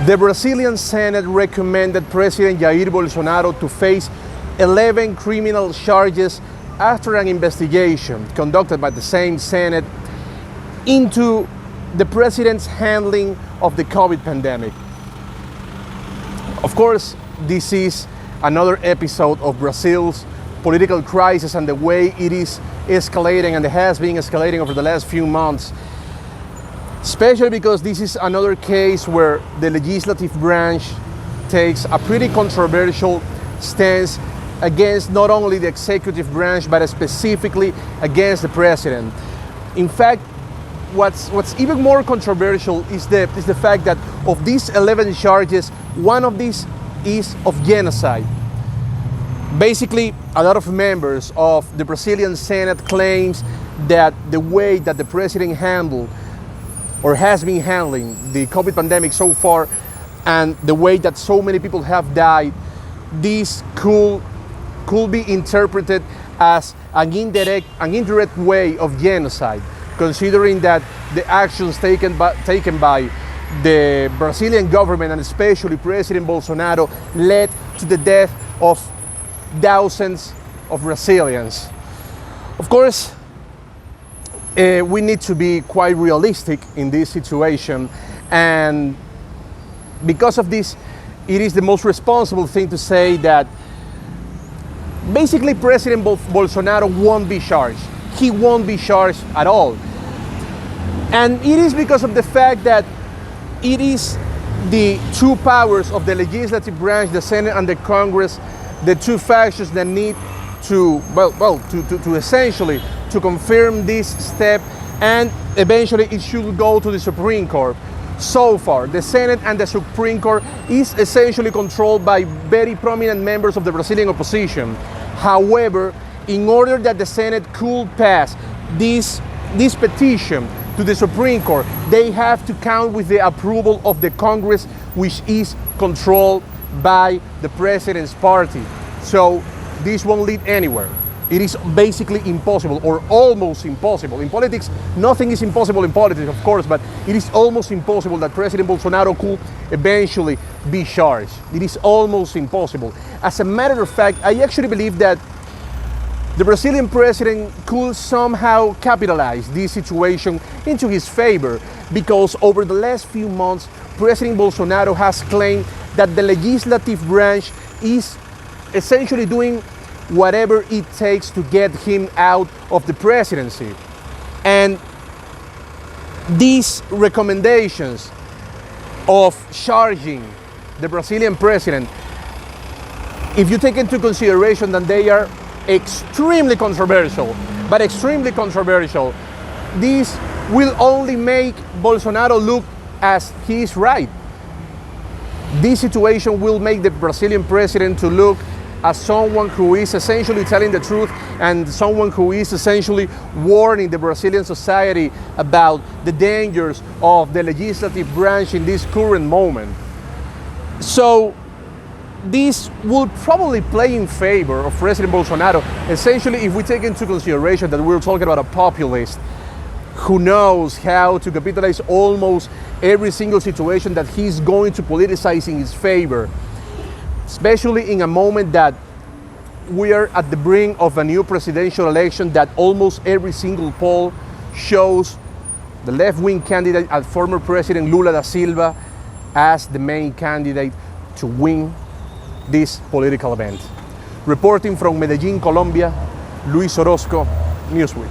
The Brazilian Senate recommended President Jair Bolsonaro to face 11 criminal charges after an investigation conducted by the same Senate into the president's handling of the COVID pandemic. Of course, this is another episode of Brazil's political crisis and the way it is escalating and it has been escalating over the last few months. Especially because this is another case where the legislative branch takes a pretty controversial stance against not only the executive branch, but specifically against the president. In fact, what's even more controversial is the fact that of these 11 charges, one of these is of genocide. Basically, a lot of members of the Brazilian Senate claims that the way that the president handled or has been handling the COVID pandemic so far, and the way that so many people have died, this could be interpreted as an indirect way of genocide, considering that the actions taken by the Brazilian government and especially President Bolsonaro led to the death of thousands of Brazilians. Of course, we need to be quite realistic in this situation, and because of this, it is the most responsible thing to say that basically President Bolsonaro won't be charged. He won't be charged at all. And it is because of the fact that it is the two powers of the legislative branch, the Senate and the Congress, the two factions that need to essentially to confirm this step, and eventually it should go to the Supreme Court. So far, the Senate and the Supreme Court is essentially controlled by very prominent members of the Brazilian opposition. However, in order that the Senate could pass this petition to the Supreme Court, they have to count with the approval of the Congress, which is controlled by the president's party. So this won't lead anywhere. It is basically impossible, or almost impossible. In politics, nothing is impossible in politics, of course, but it is almost impossible that President Bolsonaro could eventually be charged. It is almost impossible. As a matter of fact, I actually believe that the Brazilian president could somehow capitalize this situation into his favor, because over the last few months, President Bolsonaro has claimed that the legislative branch is essentially doing whatever it takes to get him out of the presidency. And these recommendations of charging the Brazilian president, if you take into consideration that they are extremely controversial, this will only make Bolsonaro look as he is right. This situation will make the Brazilian president to look as someone who is essentially telling the truth and someone who is essentially warning the Brazilian society about the dangers of the legislative branch in this current moment. So this will probably play in favor of President Bolsonaro, essentially if we take into consideration that we're talking about a populist who knows how to capitalize almost every single situation that he's going to politicize in his favor. Especially in a moment that we are at the brink of a new presidential election, that almost every single poll shows the left-wing candidate and former President Lula da Silva as the main candidate to win this political event. Reporting from Medellin, Colombia, Luis Orozco, Newsweek.